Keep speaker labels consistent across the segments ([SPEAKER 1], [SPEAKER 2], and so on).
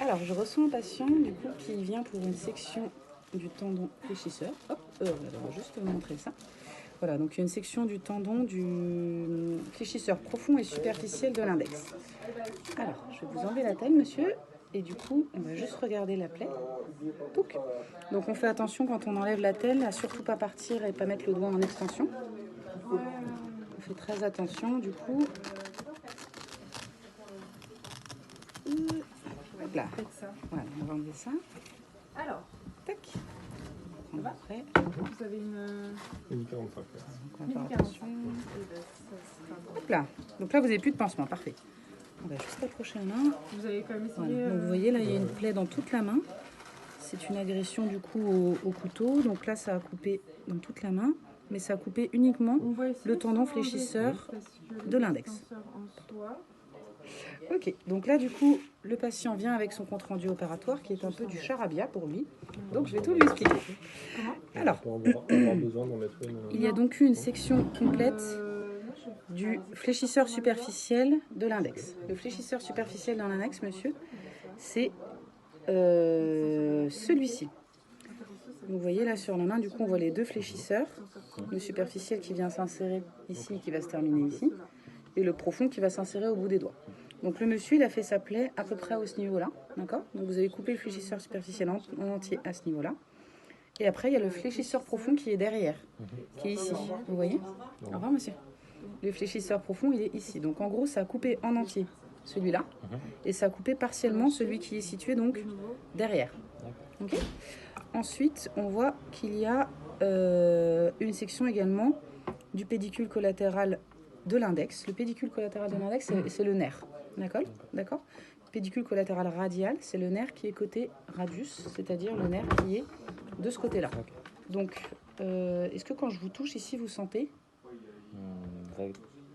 [SPEAKER 1] Alors, je reçois un patient du coup qui vient pour une section du tendon fléchisseur. Hop, on va juste montrer ça. Voilà, donc il y a une section du tendon du fléchisseur profond et superficiel de l'index. Alors, je vais vous enlever la telle, monsieur. Et du coup, on va juste regarder la plaie. Donc on fait attention quand on enlève la telle à surtout pas partir et pas mettre le doigt en extension. On fait très attention du coup. Hop là. Voilà, on va enlever ça.
[SPEAKER 2] Alors,
[SPEAKER 1] tac. On va après.
[SPEAKER 2] Vous avez une
[SPEAKER 3] 45.
[SPEAKER 1] Donc, on va faire attention. Hop là. Donc là, vous n'avez plus de pansement. Parfait. On va juste approcher la main.
[SPEAKER 2] Vous avez quand même essayé.
[SPEAKER 1] Voilà. Donc vous voyez, là, il y a une plaie dans toute la main. C'est une agression du coup au couteau. Donc là, ça a coupé dans toute la main. Mais ça a coupé uniquement le tendon fléchisseur de l'index. Ok, donc là du coup, le patient vient avec son compte-rendu opératoire qui est un peu du charabia pour lui. Donc je vais tout lui expliquer. Alors, il y a donc eu une section complète du fléchisseur superficiel de l'index. Le fléchisseur superficiel dans l'index, monsieur, c'est celui-ci. Vous voyez là sur la main, du coup on voit les deux fléchisseurs. Le superficiel qui vient s'insérer ici, qui va se terminer ici. Et le profond qui va s'insérer au bout des doigts. Donc le monsieur, il a fait sa plaie à peu près à ce niveau-là, d'accord? Donc vous avez coupé le fléchisseur superficiel en entier à ce niveau-là. Et après, il y a le fléchisseur profond qui est derrière, qui est ici. Vous voyez? Au revoir, monsieur. Le fléchisseur profond, il est ici. Donc en gros, ça a coupé en entier celui-là, et ça a coupé partiellement celui qui est situé donc derrière. Okay. Ensuite, on voit qu'il y a une section également du pédicule collatéral de l'index. Le pédicule collatéral de l'index, c'est le nerf. D'accord. Le pédicule collatéral radial, c'est le nerf qui est côté radius, c'est-à-dire le nerf qui est de ce côté-là. Donc, est-ce que quand je vous touche ici, vous sentez?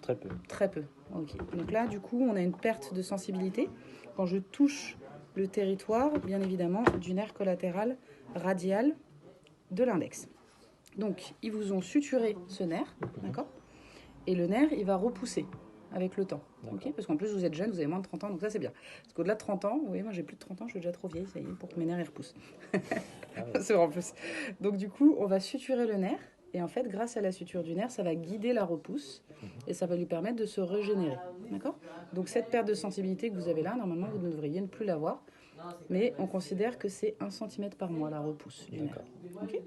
[SPEAKER 4] Très peu.
[SPEAKER 1] Très peu. Ok. Donc là, du coup, on a une perte de sensibilité. Quand je touche le territoire, bien évidemment, du nerf collatéral radial de l'index. Donc, ils vous ont suturé ce nerf, d'accord? Et le nerf, il va repousser avec le temps. Okay, parce qu'en plus, vous êtes jeune, vous avez moins de 30 ans, donc ça, c'est bien. Parce qu'au-delà de 30 ans, vous voyez, moi, j'ai plus de 30 ans, je suis déjà trop vieille, ça y est, pour que mes nerfs, ils repoussent. C'est vrai en plus. Donc, du coup, on va suturer le nerf. Et en fait, grâce à la suture du nerf, ça va guider la repousse. Et ça va lui permettre de se régénérer. D'accord? Donc, cette perte de sensibilité que vous avez là, normalement, vous ne devriez ne plus l'avoir. Mais on considère que c'est 1 cm par mois, la repousse du nerf. Okay.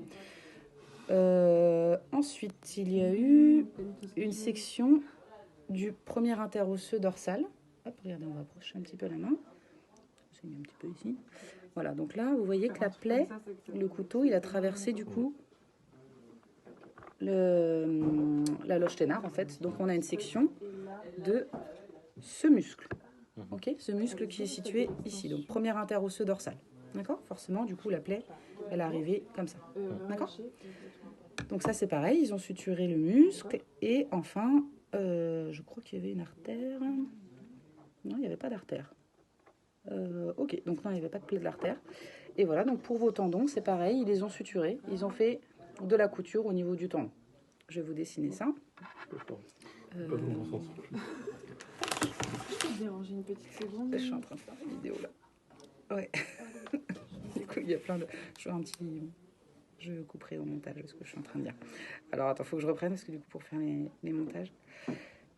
[SPEAKER 1] Ensuite, il y a eu une section du premier interosseux dorsal. Hop, regardez, on va approcher un petit peu la main. Je saigne un petit peu ici. Voilà, donc là, vous voyez que la plaie, le couteau, il a traversé du coup la loge ténare, en fait. Donc, on a une section de ce muscle. Ok, ce muscle qui est situé ici. Donc, premier interosseux dorsal. D'accord? Forcément, du coup, la plaie, elle est arrivée comme ça. D'accord? Donc ça, c'est pareil. Ils ont suturé le muscle. Et enfin, je crois qu'il y avait une artère. Non, il n'y avait pas d'artère. Ok, donc non, il n'y avait pas de plaie de l'artère. Et voilà, donc pour vos tendons, c'est pareil. Ils les ont suturés. Ils ont fait de la couture au niveau du tendon. Je vais vous dessiner ça.
[SPEAKER 2] Je peux te déranger une petite seconde?
[SPEAKER 1] Je suis en train de faire une vidéo là. Ouais. Du coup, il y a plein de... Je fais un petit... Je couperai au montage ce que je suis en train de dire. Alors, attends, il faut que je reprenne parce que du coup, pour faire les montages,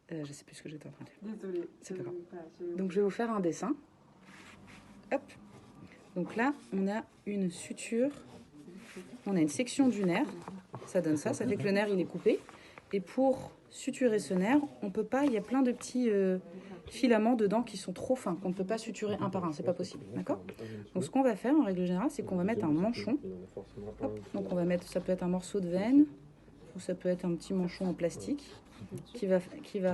[SPEAKER 1] je sais plus ce que j'étais en train de dire.
[SPEAKER 2] Désolée.
[SPEAKER 1] C'est pas grave. Donc, je vais vous faire un dessin. Hop. Donc là, on a une suture. On a une section du nerf. Ça donne ça. Ça fait que le nerf, il est coupé. Et pour suturer ce nerf, on peut pas... Il y a plein de petits filaments dedans qui sont trop fins, qu'on ne peut pas suturer un par un. C'est pas possible. D'accord? Donc, ce qu'on va faire, en règle générale, c'est qu'on va mettre un manchon. Hop. Donc, on va mettre... Ça peut être un morceau de veine ou ça peut être un petit manchon en plastique qui va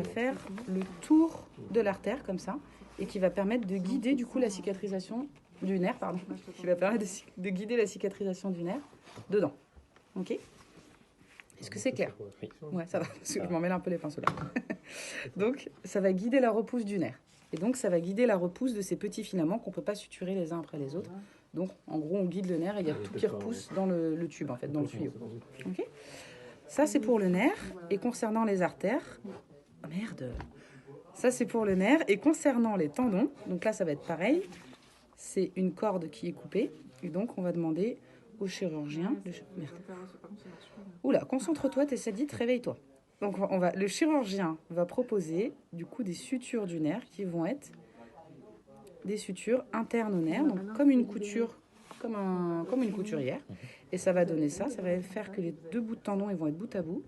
[SPEAKER 1] faire le tour de l'artère, comme ça, et qui va permettre de guider, du coup, la cicatrisation du nerf, pardon. Qui va permettre de guider la cicatrisation du nerf dedans. Ok? Est-ce que c'est clair? Ouais, ça va, parce que je m'en mêle un peu les pinceaux là. Donc, ça va guider la repousse du nerf. Et donc, ça va guider la repousse de ces petits filaments qu'on ne peut pas suturer les uns après les autres. Donc, en gros, on guide le nerf et il y a tout qui repousse dans le tube, en fait, dans le tuyau. Ok? Ça, c'est pour le nerf. Et concernant les artères... Oh, merde! Ça, c'est pour le nerf. Et concernant les tendons, donc là, ça va être pareil. c'est une corde qui est coupée. Et donc, on va demander au chirurgien... Merde. Oula, concentre-toi, t'es sadiste, réveille-toi. Donc, le chirurgien va proposer du coup des sutures du nerf qui vont être des sutures internes au nerf, donc comme une couture, comme une couturière. Et ça va donner ça va faire que les deux bouts de tendon ils vont être bout à bout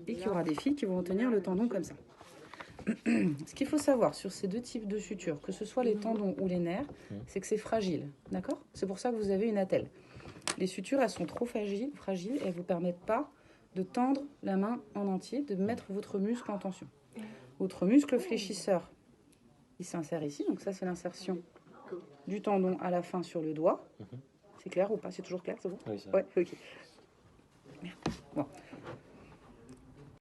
[SPEAKER 1] et qu'il y aura des fils qui vont tenir le tendon comme ça. Ce qu'il faut savoir sur ces deux types de sutures, que ce soit les tendons ou les nerfs, c'est que c'est fragile, d'accord? C'est pour ça que vous avez une attelle. Les sutures, elles sont trop fragiles et elles ne vous permettent pas de tendre la main en entier, de mettre votre muscle en tension. Votre muscle fléchisseur, il s'insère ici, donc ça c'est l'insertion du tendon à la fin sur le doigt. C'est clair ou pas? C'est toujours clair, c'est bon?
[SPEAKER 3] Oui, ça.
[SPEAKER 1] Ouais, ok. Merde. Bon.